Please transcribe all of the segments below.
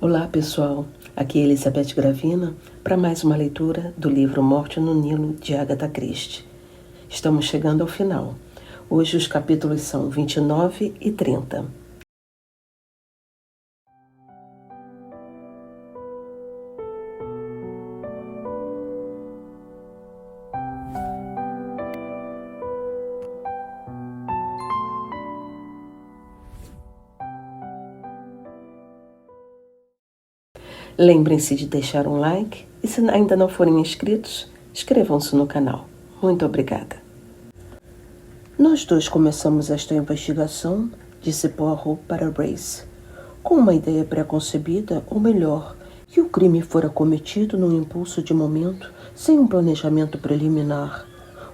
Olá pessoal, aqui é Elizabeth Gravina para mais uma leitura do livro Morte no Nilo de Agatha Christie. Estamos chegando ao final. Hoje os capítulos são 29 e 30. Lembrem-se de deixar um like e, se ainda não forem inscritos, inscrevam-se no canal. Muito obrigada. Nós dois começamos esta investigação, disse Poirot para Race, com uma ideia pré-concebida, ou melhor, que o crime fora cometido num impulso de momento, sem um planejamento preliminar.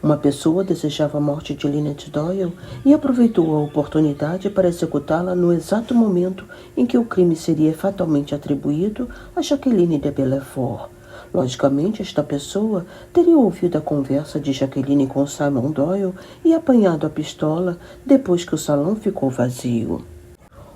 Uma pessoa desejava a morte de Lynette Doyle e aproveitou a oportunidade para executá-la no exato momento em que o crime seria fatalmente atribuído a Jacqueline de Belfort. Logicamente, esta pessoa teria ouvido a conversa de Jacqueline com Simon Doyle e apanhado a pistola depois que o salão ficou vazio.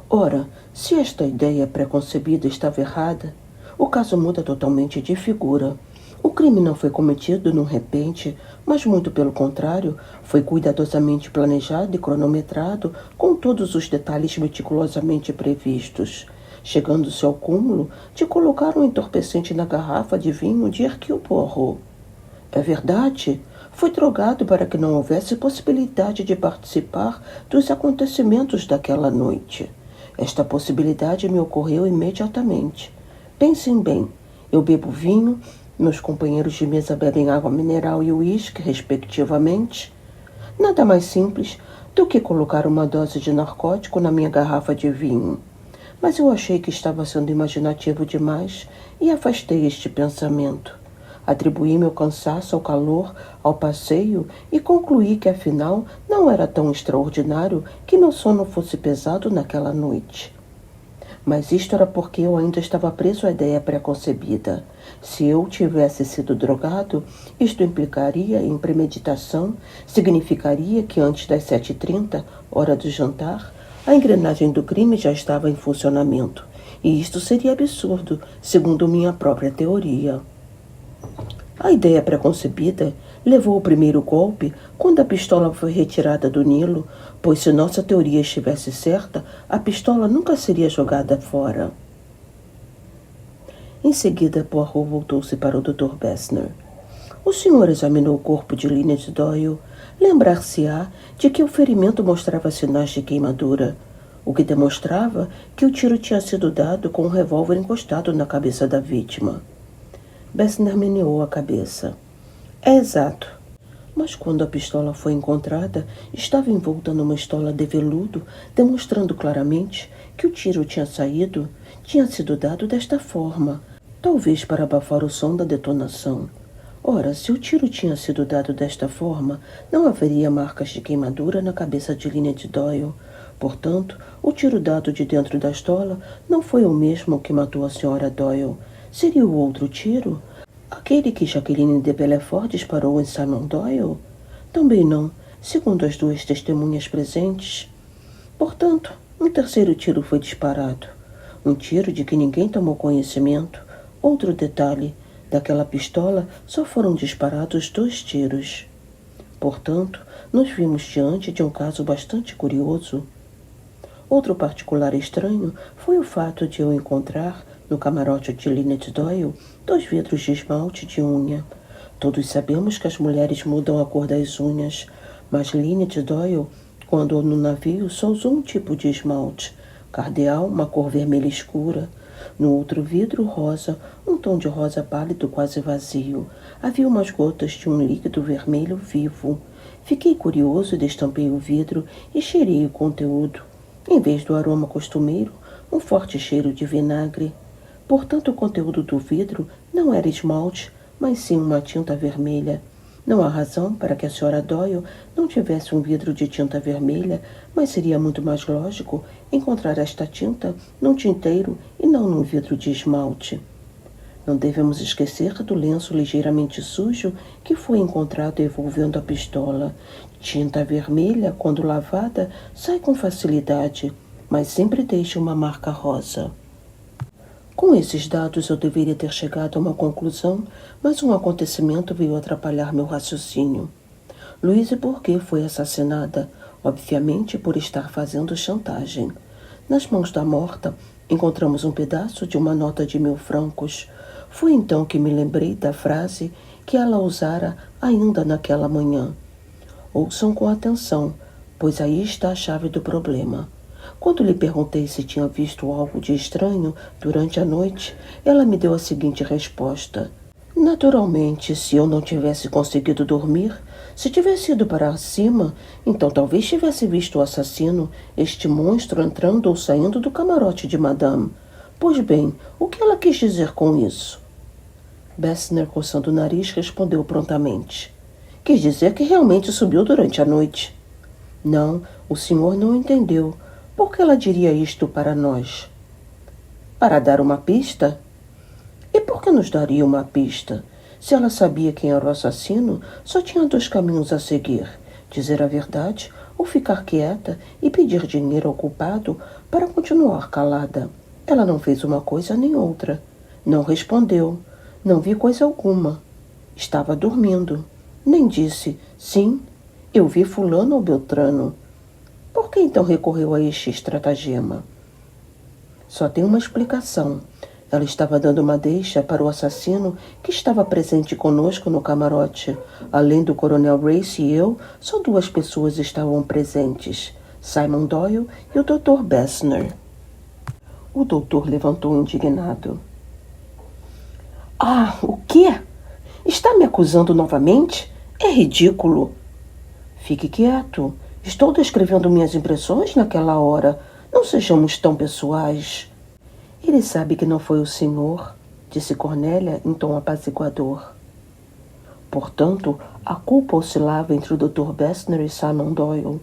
Ora, se esta ideia preconcebida estava errada, o caso muda totalmente de figura. O crime não foi cometido num repente, mas muito pelo contrário, foi cuidadosamente planejado e cronometrado, com todos os detalhes meticulosamente previstos, chegando-se ao cúmulo de colocar um entorpecente na garrafa de vinho de Hercule Poirot. É verdade, foi drogado para que não houvesse possibilidade de participar dos acontecimentos daquela noite. Esta possibilidade me ocorreu imediatamente. Pensem bem, eu bebo vinho, meus companheiros de mesa bebem água mineral e uísque, respectivamente. Nada mais simples do que colocar uma dose de narcótico na minha garrafa de vinho. Mas eu achei que estava sendo imaginativo demais e afastei este pensamento. Atribuí meu cansaço ao calor, ao passeio e concluí que afinal não era tão extraordinário que meu sono fosse pesado naquela noite. Mas isto era porque eu ainda estava preso à ideia preconcebida. Se eu tivesse sido drogado, isto implicaria em premeditação, significaria que antes das 7h30, hora do jantar, a engrenagem do crime já estava em funcionamento. E isto seria absurdo, segundo minha própria teoria. A ideia preconcebida levou o primeiro golpe quando a pistola foi retirada do Nilo, pois se nossa teoria estivesse certa, a pistola nunca seria jogada fora. Em seguida, Poirot voltou-se para o Dr. Bessner. O senhor examinou o corpo de Lynette Doyle. Lembrar-se-á de que o ferimento mostrava sinais de queimadura, o que demonstrava que o tiro tinha sido dado com um revólver encostado na cabeça da vítima. Bessner meneou a cabeça. É exato. Mas quando a pistola foi encontrada, estava envolta numa estola de veludo, demonstrando claramente que o tiro tinha sido dado desta forma, talvez para abafar o som da detonação. Ora, se o tiro tinha sido dado desta forma, não haveria marcas de queimadura na cabeça de Lynette Doyle. Portanto, o tiro dado de dentro da estola não foi o mesmo que matou a senhora Doyle. Seria o outro tiro? Aquele que Jacqueline de Belfort disparou em Simon Doyle? Também não, segundo as duas testemunhas presentes. Portanto, um terceiro tiro foi disparado. Um tiro de que ninguém tomou conhecimento. Outro detalhe, daquela pistola só foram disparados 2 tiros. Portanto, nos vimos diante de um caso bastante curioso. Outro particular estranho foi o fato de eu encontrar, no camarote de Lynette Doyle, 2 vidros de esmalte de unha. Todos sabemos que as mulheres mudam a cor das unhas, mas Lynette Doyle, quando no navio, só usou um tipo de esmalte, cardeal, uma cor vermelha escura. No outro vidro, rosa, um tom de rosa pálido quase vazio. Havia umas gotas de um líquido vermelho vivo. Fiquei curioso e destampei o vidro e cheirei o conteúdo. Em vez do aroma costumeiro, um forte cheiro de vinagre. Portanto, o conteúdo do vidro não era esmalte, mas sim uma tinta vermelha. Não há razão para que a senhora Doyle não tivesse um vidro de tinta vermelha, mas seria muito mais lógico encontrar esta tinta num tinteiro e não num vidro de esmalte. Não devemos esquecer do lenço ligeiramente sujo que foi encontrado envolvendo a pistola. Tinta vermelha, quando lavada, sai com facilidade, mas sempre deixa uma marca rosa. Com esses dados eu deveria ter chegado a uma conclusão, mas um acontecimento veio atrapalhar meu raciocínio. Louise Bourget foi assassinada, obviamente por estar fazendo chantagem. Nas mãos da morta, encontramos um pedaço de uma nota de 1.000 francos. Foi então que me lembrei da frase que ela usara ainda naquela manhã. Ouçam com atenção, pois aí está a chave do problema. Quando lhe perguntei se tinha visto algo de estranho durante a noite, ela me deu a seguinte resposta. Naturalmente, se eu não tivesse conseguido dormir, se tivesse ido para cima, então talvez tivesse visto o assassino, este monstro entrando ou saindo do camarote de Madame. Pois bem, o que ela quis dizer com isso? Bessner, coçando o nariz, respondeu prontamente. Quis dizer que realmente subiu durante a noite. Não, o senhor não entendeu. Por que ela diria isto para nós? Para dar uma pista? E por que nos daria uma pista? Se ela sabia quem era o assassino, só tinha 2 caminhos a seguir: dizer a verdade ou ficar quieta e pedir dinheiro ao culpado para continuar calada. Ela não fez uma coisa nem outra. Não respondeu. Não vi coisa alguma. Estava dormindo. Nem disse, sim, eu vi fulano ou Beltrano. Por que então recorreu a este estratagema? Só tem uma explicação. Ela estava dando uma deixa para o assassino que estava presente conosco no camarote. Além do Coronel Race e eu, só 2 pessoas estavam presentes, Simon Doyle e o Dr. Bessner. O doutor levantou indignado. Ah, o quê? Está me acusando novamente? É ridículo. Fique quieto. Estou descrevendo minhas impressões naquela hora. Não sejamos tão pessoais. Ele sabe que não foi o senhor, disse Cornélia em tom apaziguador. Portanto, a culpa oscilava entre o Dr. Bessner e Simon Doyle.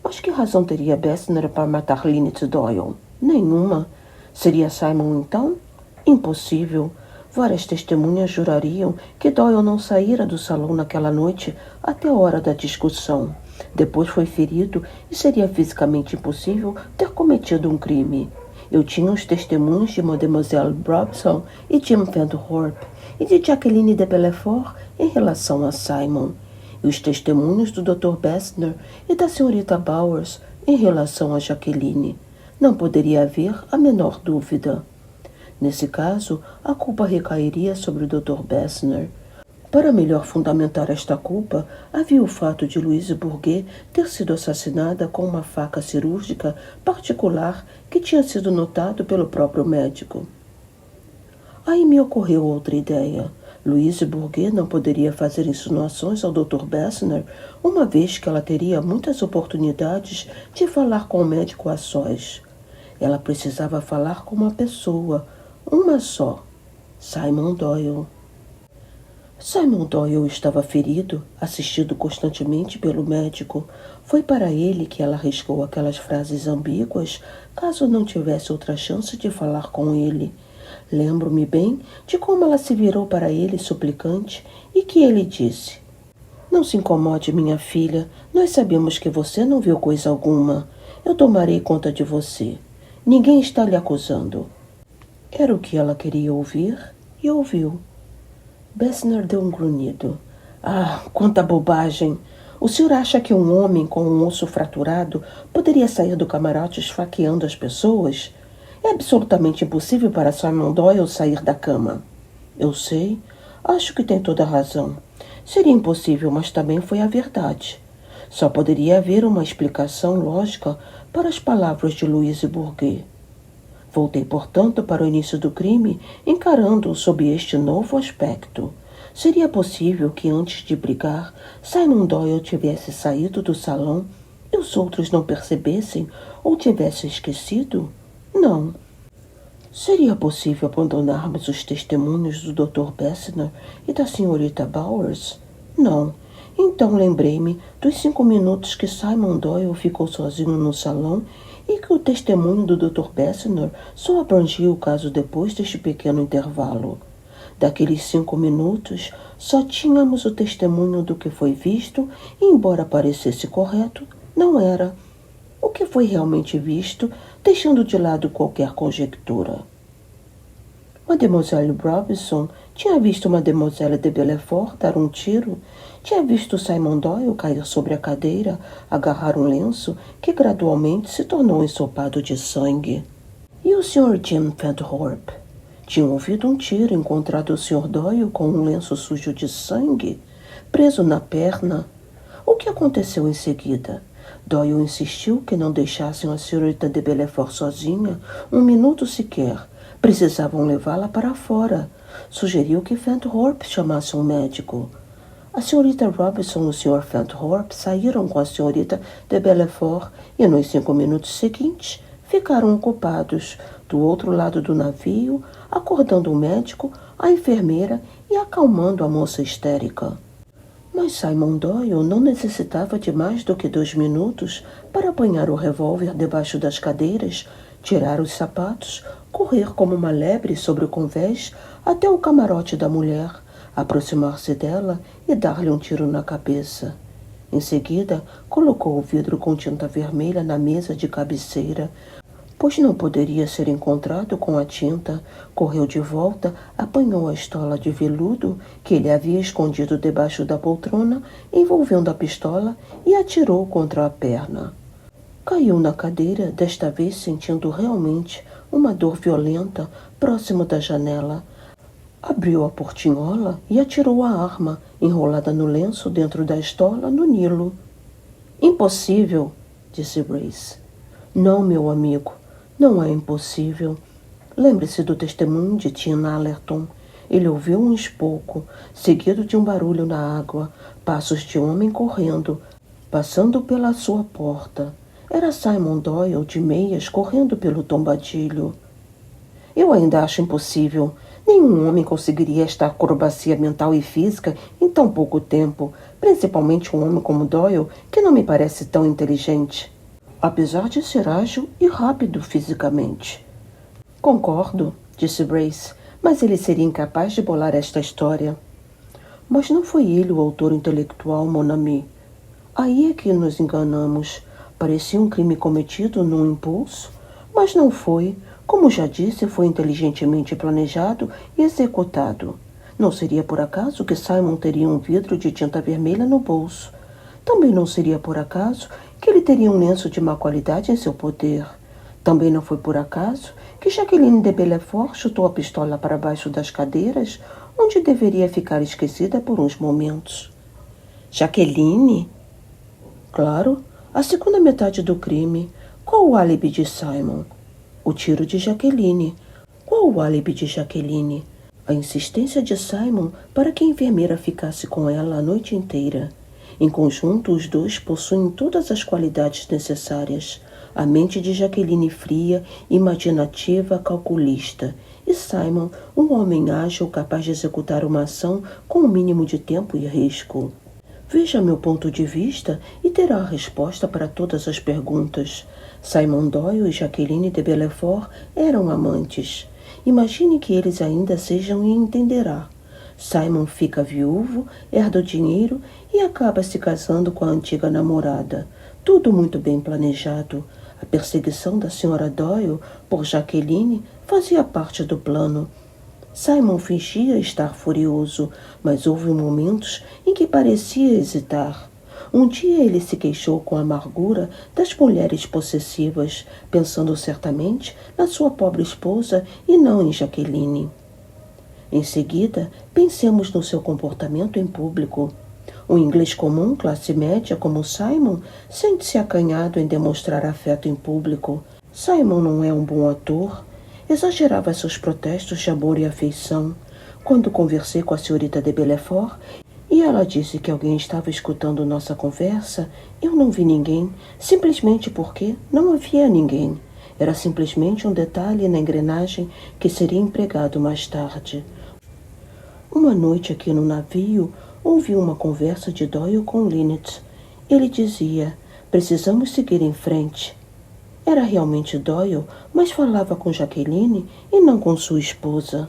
Mas que razão teria Bessner para matar Lynette Doyle? Nenhuma. Seria Simon então? Impossível. Várias testemunhas jurariam que Doyle não saíra do salão naquela noite até a hora da discussão. Depois foi ferido e seria fisicamente impossível ter cometido um crime. Eu tinha os testemunhos de Mademoiselle Robson e Jim Fenthorpe e de Jacqueline de Belfort em relação a Simon, e os testemunhos do Dr. Bessner e da senhorita Bowers em relação a Jacqueline. Não poderia haver a menor dúvida. Nesse caso, a culpa recairia sobre o Dr. Bessner. Para melhor fundamentar esta culpa, havia o fato de Louise Bourget ter sido assassinada com uma faca cirúrgica particular que tinha sido notado pelo próprio médico. Aí me ocorreu outra ideia. Louise Bourget não poderia fazer insinuações ao Dr. Bessner, uma vez que ela teria muitas oportunidades de falar com o médico a sós. Ela precisava falar com uma pessoa, uma só, Simon Doyle. Simon Doyle estava ferido, assistido constantemente pelo médico. Foi para ele que ela arriscou aquelas frases ambíguas, caso não tivesse outra chance de falar com ele. Lembro-me bem de como ela se virou para ele suplicante e que ele disse: Não se incomode, minha filha. Nós sabemos que você não viu coisa alguma. Eu tomarei conta de você. Ninguém está lhe acusando. Era o que ela queria ouvir e ouviu. Bessner deu um grunhido. Ah, quanta bobagem! O senhor acha que um homem com um osso fraturado poderia sair do camarote esfaqueando as pessoas? É absolutamente impossível para Simon Doyle sair da cama. Eu sei. Acho que tem toda a razão. Seria impossível, mas também foi a verdade. Só poderia haver uma explicação lógica para as palavras de Louise Bourget. Voltei, portanto, para o início do crime, encarando-o sob este novo aspecto. Seria possível que, antes de brigar, Simon Doyle tivesse saído do salão e os outros não percebessem ou tivessem esquecido? Não. Seria possível abandonarmos os testemunhos do Dr. Bessner e da senhorita Bowers? Não. Então lembrei-me dos 5 minutos que Simon Doyle ficou sozinho no salão e que o testemunho do Dr. Bessner só abrangia o caso depois deste pequeno intervalo. Daqueles 5 minutos, só tínhamos o testemunho do que foi visto e, embora parecesse correto, não era. O que foi realmente visto, deixando de lado qualquer conjectura. Mademoiselle Robinson tinha visto Mademoiselle de Belfort dar um tiro, tinha visto Simon Doyle cair sobre a cadeira, agarrar um lenço que gradualmente se tornou ensopado de sangue. E o Sr. Jim Fenthorpe? Tinham ouvido um tiro, encontrado o Sr. Doyle com um lenço sujo de sangue, preso na perna. O que aconteceu em seguida? Doyle insistiu que não deixassem a senhorita de Belfort sozinha, um minuto sequer. Precisavam levá-la para fora. Sugeriu que Fenthorpe chamasse um médico. A senhorita Robinson e o Sr. Fenthorpe saíram com a senhorita de Belfort e, nos 5 minutos seguintes, ficaram ocupados, do outro lado do navio, acordando o médico, a enfermeira e acalmando a moça histérica. Mas Simon Doyle não necessitava de mais do que 2 minutos para apanhar o revólver debaixo das cadeiras, tirar os sapatos, correr como uma lebre sobre o convés até o camarote da mulher, aproximar-se dela e dar-lhe um tiro na cabeça. Em seguida, colocou o vidro com tinta vermelha na mesa de cabeceira, pois não poderia ser encontrado com a tinta. Correu de volta, apanhou a estola de veludo que ele havia escondido debaixo da poltrona, envolvendo a pistola, e atirou contra a perna. Caiu na cadeira, desta vez sentindo realmente uma dor violenta próximo da janela. Abriu a portinhola e atirou a arma, enrolada no lenço dentro da estola, no Nilo. Impossível, disse Brace. Não, meu amigo. Não é impossível. Lembre-se do testemunho de Tina Allerton. Ele ouviu um espouco, seguido de um barulho na água, passos de homem correndo, passando pela sua porta. Era Simon Doyle de meias correndo pelo tombadilho. Eu ainda acho impossível. Nenhum homem conseguiria esta acrobacia mental e física em tão pouco tempo, principalmente um homem como Doyle, que não me parece tão inteligente, apesar de ser ágil e rápido fisicamente. Concordo, disse Brace, mas ele seria incapaz de bolar esta história. Mas não foi ele o autor intelectual, mon ami. Aí é que nos enganamos. Parecia um crime cometido num impulso, mas não foi. Como já disse, foi inteligentemente planejado e executado. Não seria por acaso que Simon teria um vidro de tinta vermelha no bolso. Também não seria por acaso que ele teria um lenço de má qualidade em seu poder. Também não foi por acaso que Jacqueline de Belfort chutou a pistola para baixo das cadeiras, onde deveria ficar esquecida por uns momentos. Jacqueline? Claro, a segunda metade do crime. Qual o álibi de Simon? O tiro de Jacqueline. Qual o álibi de Jacqueline? A insistência de Simon para que a enfermeira ficasse com ela a noite inteira. Em conjunto, os dois possuem todas as qualidades necessárias. A mente de Jacqueline fria, imaginativa, calculista. E Simon, um homem ágil capaz de executar uma ação com o mínimo de tempo e risco. Veja meu ponto de vista e terá a resposta para todas as perguntas. Simon Doyle e Jacqueline de Belfort eram amantes. Imagine que eles ainda sejam e entenderá. Simon fica viúvo, herda o dinheiro e acaba se casando com a antiga namorada. Tudo muito bem planejado. A perseguição da Sra. Doyle por Jacqueline fazia parte do plano. Simon fingia estar furioso, mas houve momentos em que parecia hesitar. Um dia ele se queixou com amargura das mulheres possessivas, pensando certamente na sua pobre esposa e não em Jacqueline. Em seguida, pensemos no seu comportamento em público. Um inglês comum, classe média, como Simon, sente-se acanhado em demonstrar afeto em público. Simon não é um bom ator. Exagerava seus protestos de amor e afeição. Quando conversei com a senhorita de Belfort e ela disse que alguém estava escutando nossa conversa, eu não vi ninguém, simplesmente porque não havia ninguém. Era simplesmente um detalhe na engrenagem que seria empregado mais tarde. Uma noite aqui no navio, ouvi uma conversa de Doyle com Lynette. Ele dizia, precisamos seguir em frente. Era realmente Doyle, mas falava com Jacqueline e não com sua esposa.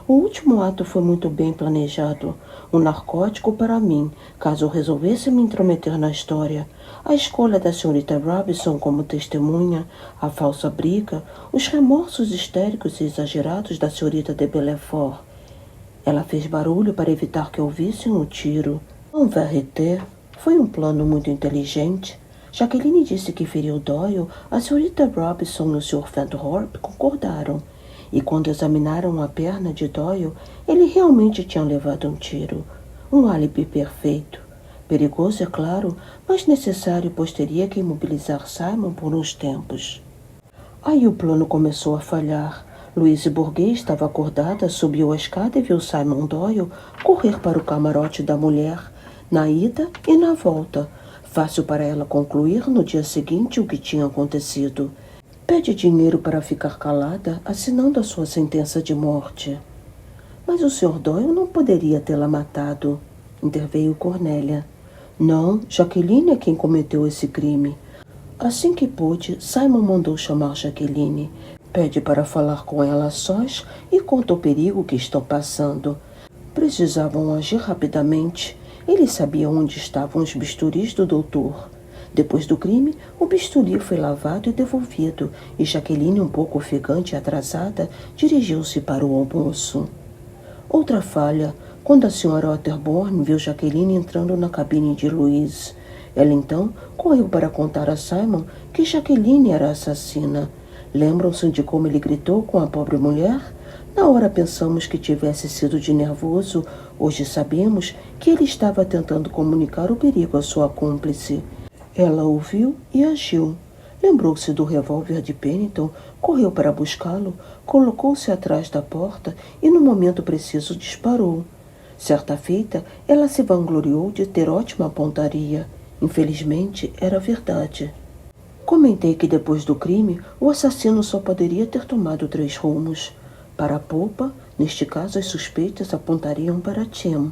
O último ato foi muito bem planejado. Um narcótico para mim, caso eu resolvesse me intrometer na história. A escolha da senhorita Robinson como testemunha, a falsa briga, os remorsos histéricos e exagerados da senhorita de Belfort. Ela fez barulho para evitar que ouvissem o tiro. En vérité, foi um plano muito inteligente. Jacqueline disse que feriu Doyle. A senhorita Robinson e o Sr. Fenthorpe concordaram. E quando examinaram a perna de Doyle, ele realmente tinha levado um tiro. Um álibi perfeito. Perigoso, é claro, mas necessário, pois teria que imobilizar Simon por uns tempos. Aí o plano começou a falhar. Louise Bourget estava acordada, subiu a escada e viu Simon Doyle correr para o camarote da mulher, na ida e na volta. Fácil para ela concluir no dia seguinte o que tinha acontecido. Pede dinheiro para ficar calada, assinando a sua sentença de morte. Mas o Sr. Doyle não poderia tê-la matado, interveio Cornélia. Não, Jacqueline é quem cometeu esse crime. Assim que pôde, Simon mandou chamar Jacqueline. Pede para falar com ela a sós e conta o perigo que estão passando. Precisavam agir rapidamente. Eles sabiam onde estavam os bisturis do doutor. Depois do crime, o bisturi foi lavado e devolvido, e Jacqueline, um pouco ofegante e atrasada, dirigiu-se para o almoço. Outra falha, quando a senhora Otterborn viu Jacqueline entrando na cabine de Louise. Ela então correu para contar a Simon que Jacqueline era a assassina. Lembram-se de como ele gritou com a pobre mulher? Na hora pensamos que tivesse sido de nervoso. Hoje sabemos que ele estava tentando comunicar o perigo à sua cúmplice. Ela ouviu e agiu. Lembrou-se do revólver de Pennington, correu para buscá-lo, colocou-se atrás da porta e no momento preciso disparou. Certa feita, ela se vangloriou de ter ótima pontaria. Infelizmente, era verdade. Comentei que depois do crime, o assassino só poderia ter tomado 3 rumos. Para a polpa, neste caso as suspeitas apontariam para Tim.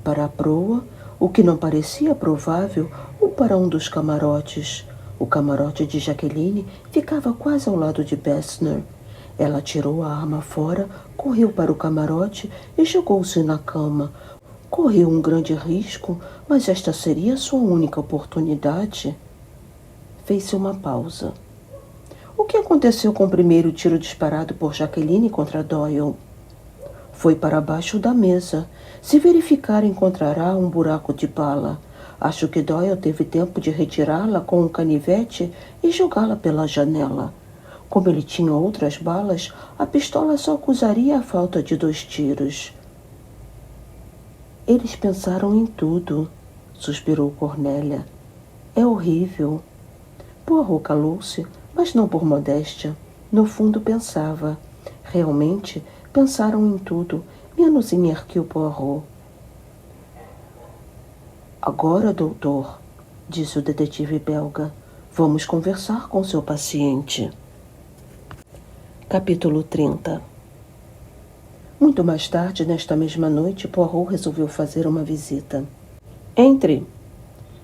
Para a proa, o que não parecia provável, ou para um dos camarotes. O camarote de Jacqueline ficava quase ao lado de Bessner. Ela tirou a arma fora, correu para o camarote e jogou-se na cama. Correu um grande risco, mas esta seria sua única oportunidade. Fez-se uma pausa. O que aconteceu com o primeiro tiro disparado por Jacqueline contra Doyle? Foi para baixo da mesa. Se verificar, encontrará um buraco de bala. Acho que Doyle teve tempo de retirá-la com um canivete e jogá-la pela janela. Como ele tinha outras balas, a pistola só acusaria a falta de 2 tiros. Eles pensaram em tudo, suspirou Cornélia. É horrível. Poirot calou-se, mas não por modéstia. No fundo pensava. Realmente pensaram em tudo, menos em Hercule Poirot. Agora, doutor, disse o detetive belga, vamos conversar com seu paciente. Capítulo 30. Muito mais tarde, nesta mesma noite, Poirot resolveu fazer uma visita. Entre.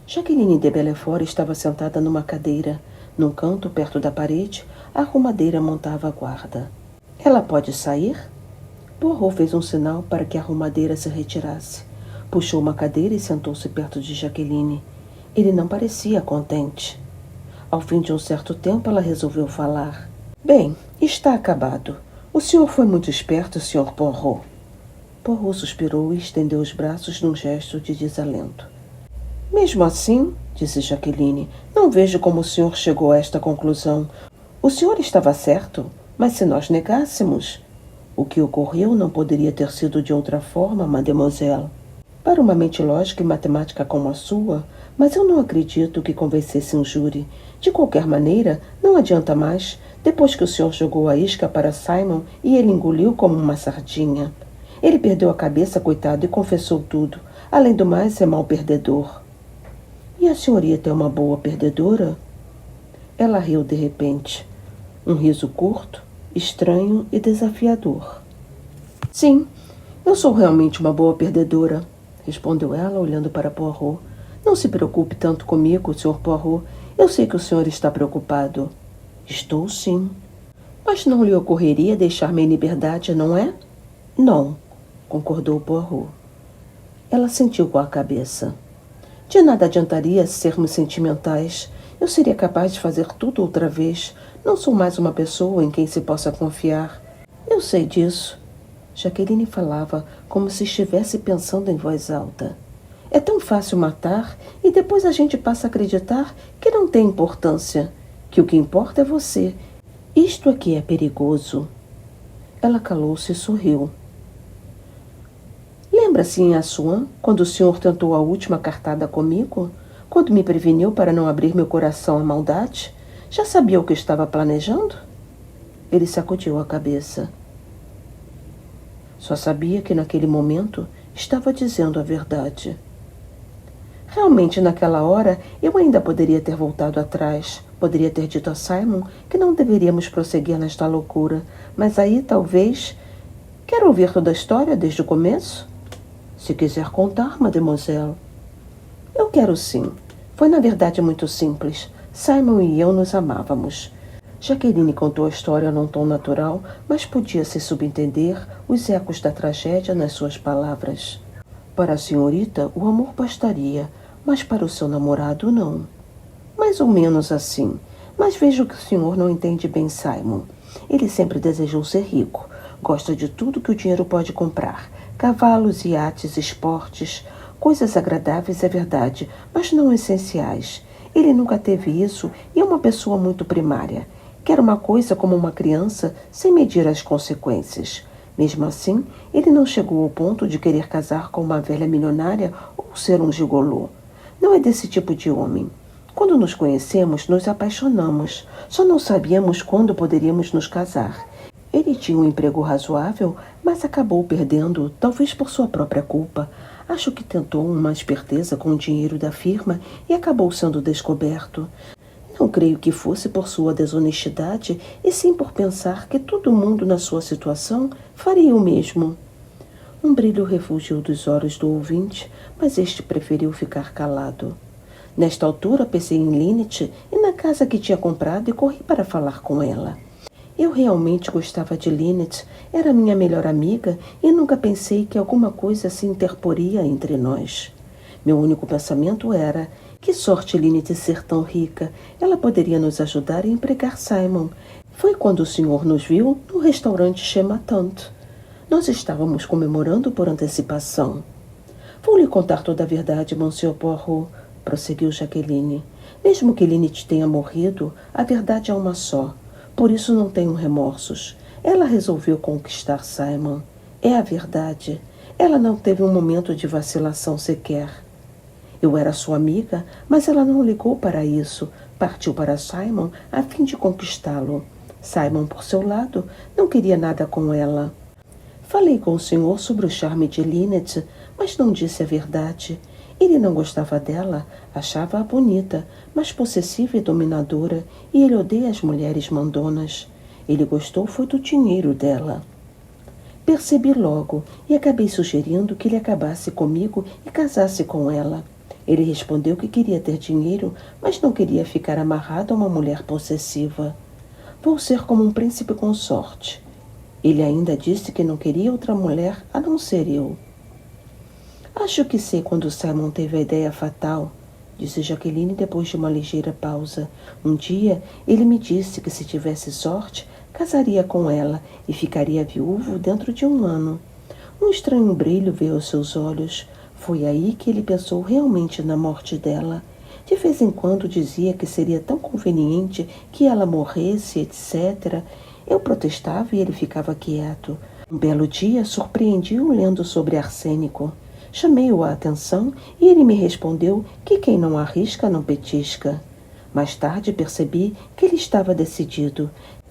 Jacqueline de Belfort estava sentada numa cadeira. Num canto, perto da parede, a arrumadeira montava a guarda. Ela pode sair? Poirot fez um sinal para que a arrumadeira se retirasse. Puxou uma cadeira e sentou-se perto de Jacqueline. Ele não parecia contente. Ao fim de um certo tempo, ela resolveu falar. Bem, está acabado. O senhor foi muito esperto, Sr. Poirot. Poirot suspirou e estendeu os braços num gesto de desalento. Mesmo assim, disse Jacqueline, não vejo como o senhor chegou a esta conclusão. O senhor estava certo, mas se nós negássemos... O que ocorreu não poderia ter sido de outra forma, mademoiselle. Para uma mente lógica e matemática como a sua, mas eu não acredito que convencesse um júri. De qualquer maneira, não adianta mais, depois que o senhor jogou a isca para Simon e ele engoliu como uma sardinha. Ele perdeu a cabeça, coitado, e confessou tudo. Além do mais, é mau perdedor. E a senhorita é uma boa perdedora? Ela riu de repente. Um riso curto, estranho e desafiador. Sim, eu sou realmente uma boa perdedora, respondeu ela, olhando para Poirot. Não se preocupe tanto comigo, Sr. Poirot. Eu sei que o senhor está preocupado. Estou, sim. Mas não lhe ocorreria deixar-me em liberdade, não é? Não, concordou Poirot. Ela sentiu com a cabeça. De nada adiantaria sermos sentimentais. Eu seria capaz de fazer tudo outra vez. Não sou mais uma pessoa em quem se possa confiar. Eu sei disso. Jaqueline falava como se estivesse pensando em voz alta. É tão fácil matar e depois a gente passa a acreditar que não tem importância, que o que importa é você. Isto aqui é perigoso. Ela calou-se e sorriu. Lembra-se em Assuã, quando o senhor tentou a última cartada comigo? Quando me preveniu para não abrir meu coração à maldade? Já sabia o que estava planejando? Ele sacudiu a cabeça. Só sabia que naquele momento estava dizendo a verdade. Realmente, naquela hora, eu ainda poderia ter voltado atrás. Poderia ter dito a Simon que não deveríamos prosseguir nesta loucura. Mas aí, talvez... Quer ouvir toda a história desde o começo? Se quiser contar, mademoiselle. Eu quero sim. Foi na verdade muito simples. Simon e eu nos amávamos. Jaqueline contou a história num tom natural, mas podia-se subentender os ecos da tragédia nas suas palavras. Para a senhorita, o amor bastaria, mas para o seu namorado, não. Mais ou menos assim. Mas vejo que o senhor não entende bem Simon. Ele sempre desejou ser rico. Gosta de tudo que o dinheiro pode comprar. Cavalos, iates, esportes, coisas agradáveis, é verdade, mas não essenciais. Ele nunca teve isso e é uma pessoa muito primária. Quer uma coisa como uma criança, sem medir as consequências. Mesmo assim, ele não chegou ao ponto de querer casar com uma velha milionária ou ser um gigolô. Não é desse tipo de homem. Quando nos conhecemos, nos apaixonamos. Só não sabíamos quando poderíamos nos casar. Ele tinha um emprego razoável, mas acabou perdendo, talvez por sua própria culpa. Acho que tentou uma esperteza com o dinheiro da firma e acabou sendo descoberto. Não creio que fosse por sua desonestidade, e sim por pensar que todo mundo na sua situação faria o mesmo. Um brilho refugiu dos olhos do ouvinte, mas este preferiu ficar calado. Nesta altura pensei em Lynette e na casa que tinha comprado e corri para falar com ela. Eu realmente gostava de Lynette, era minha melhor amiga e nunca pensei que alguma coisa se interporia entre nós. Meu único pensamento era, que sorte Lynette ser tão rica, ela poderia nos ajudar a empregar Simon. Foi quando o senhor nos viu no restaurante Chez Ma Tante. Nós estávamos comemorando por antecipação. Vou lhe contar toda a verdade, Monsieur Poirot, prosseguiu Jaqueline. Mesmo que Lynette tenha morrido, a verdade é uma só. Por isso não tenho remorsos. Ela resolveu conquistar Simon. É a verdade. Ela não teve um momento de vacilação sequer. Eu era sua amiga, mas ela não ligou para isso. Partiu para Simon a fim de conquistá-lo. Simon, por seu lado, não queria nada com ela. Falei com o senhor sobre o charme de Lynette, mas não disse a verdade. Ele não gostava dela, achava-a bonita, mas possessiva e dominadora, e ele odeia as mulheres mandonas. Ele gostou foi do dinheiro dela. Percebi logo e acabei sugerindo que ele acabasse comigo e casasse com ela. Ele respondeu que queria ter dinheiro, mas não queria ficar amarrado a uma mulher possessiva. Vou ser como um príncipe consorte. Ele ainda disse que não queria outra mulher a não ser eu. Acho que sei quando Simon teve a ideia fatal, disse Jaqueline depois de uma ligeira pausa. Um dia ele me disse que se tivesse sorte, casaria com ela e ficaria viúvo dentro de 1 ano. Um estranho brilho veio aos seus olhos. Foi aí que ele pensou realmente na morte dela. De vez em quando dizia que seria tão conveniente que ela morresse, etc. Eu protestava e ele ficava quieto. Um belo dia surpreendi-o lendo sobre arsênico. Chamei-o a atenção e ele me respondeu que quem não arrisca não petisca. Mais tarde percebi que ele estava decidido.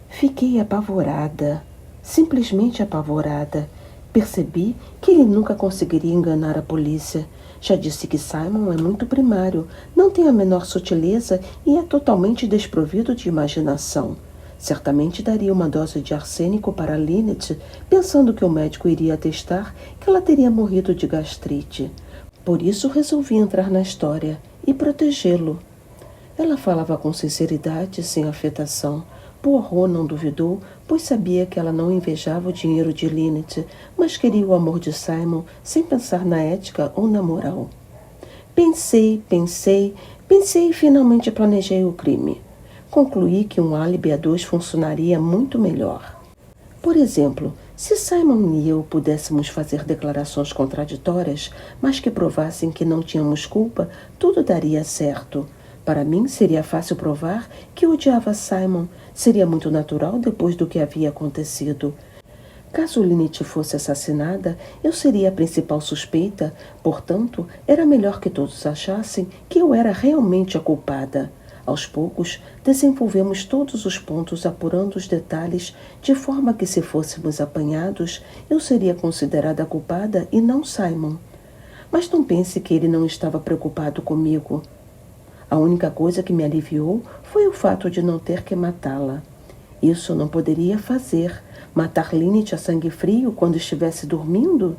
Fiquei apavorada, simplesmente apavorada. Percebi que ele nunca conseguiria enganar a polícia. Já disse que Simon é muito primário, não tem a menor sutileza e é totalmente desprovido de imaginação. Certamente daria uma dose de arsênico para Lynette, pensando que o médico iria atestar que ela teria morrido de gastrite. Por isso resolvi entrar na história e protegê-lo. Ela falava com sinceridade, sem afetação. Poirot não duvidou, pois sabia que ela não invejava o dinheiro de Lynette, mas queria o amor de Simon sem pensar na ética ou na moral. Pensei e finalmente planejei o crime. Concluí que um álibi a dois funcionaria muito melhor. Por exemplo, se Simon e eu pudéssemos fazer declarações contraditórias, mas que provassem que não tínhamos culpa, tudo daria certo. Para mim, seria fácil provar que odiava Simon. Seria muito natural depois do que havia acontecido. Caso Lynette fosse assassinada, eu seria a principal suspeita, portanto, era melhor que todos achassem que eu era realmente a culpada. Aos poucos, desenvolvemos todos os pontos apurando os detalhes, de forma que, se fôssemos apanhados, eu seria considerada a culpada e não Simon. Mas não pense que ele não estava preocupado comigo. A única coisa que me aliviou foi o fato de não ter que matá-la. Isso não poderia fazer. Matar Lynette a sangue frio quando estivesse dormindo?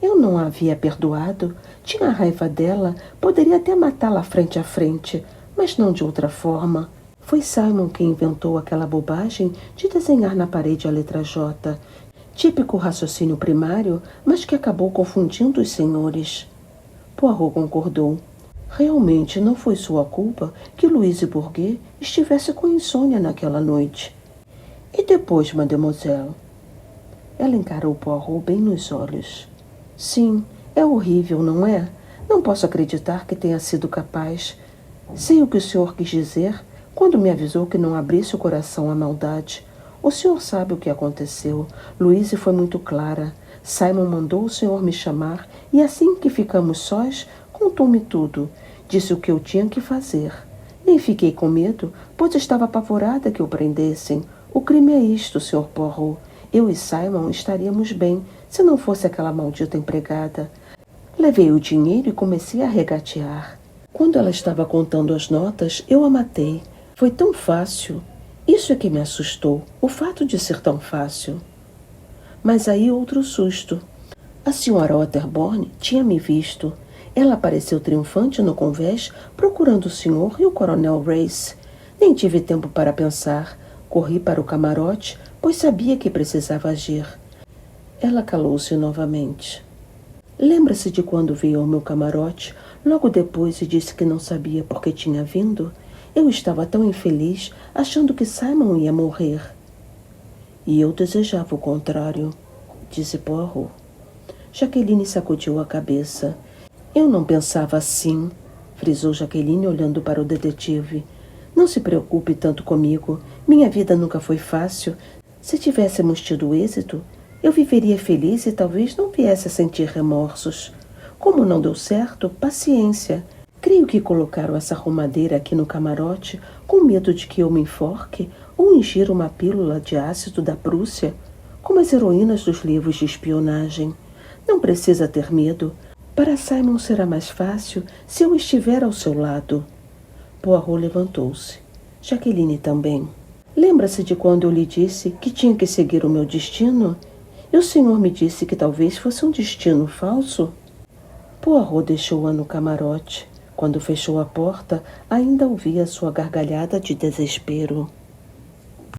Eu não a havia perdoado. Tinha raiva dela. Poderia até matá-la frente a frente, mas não de outra forma. Foi Simon quem inventou aquela bobagem de desenhar na parede a letra J. Típico raciocínio primário, mas que acabou confundindo os senhores. Poirot concordou. Realmente não foi sua culpa que Louise Bourget estivesse com insônia naquela noite. E depois, mademoiselle? Ela encarou Poirot bem nos olhos. Sim, é horrível, não é? Não posso acreditar que tenha sido capaz. Sei o que o senhor quis dizer quando me avisou que não abrisse o coração à maldade. O senhor sabe o que aconteceu. Louise foi muito clara. Simon mandou o senhor me chamar e assim que ficamos sós, contou-me tudo. Disse o que eu tinha que fazer. Nem fiquei com medo, pois estava apavorada que o prendessem. O crime é isto, Sr. Poirot. Eu e Simon estaríamos bem, se não fosse aquela maldita empregada. Levei o dinheiro e comecei a regatear. Quando ela estava contando as notas, eu a matei. Foi tão fácil. Isso é que me assustou, o fato de ser tão fácil. Mas aí outro susto. A senhora Otterborn tinha me visto. Ela apareceu triunfante no convés, procurando o senhor e o coronel Race. Nem tive tempo para pensar. Corri para o camarote, pois sabia que precisava agir. Ela calou-se novamente. Lembra-se de quando veio ao meu camarote, logo depois, e disse que não sabia por que tinha vindo? Eu estava tão infeliz, achando que Simon ia morrer. E eu desejava o contrário, disse Poirot. Jaqueline sacudiu a cabeça. Eu não pensava assim, frisou Jaqueline olhando para o detetive. Não se preocupe tanto comigo. Minha vida nunca foi fácil. Se tivéssemos tido êxito, eu viveria feliz e talvez não viesse a sentir remorsos. Como não deu certo, paciência. Creio que colocaram essa arrumadeira aqui no camarote com medo de que eu me enforque ou ingira uma pílula de ácido da Prússia, como as heroínas dos livros de espionagem. Não precisa ter medo. Para Simon será mais fácil se eu estiver ao seu lado. Poirot levantou-se. Jaqueline também. Lembra-se de quando eu lhe disse que tinha que seguir o meu destino? E o senhor me disse que talvez fosse um destino falso? Poirot deixou-a no camarote. Quando fechou a porta, ainda ouvia sua gargalhada de desespero.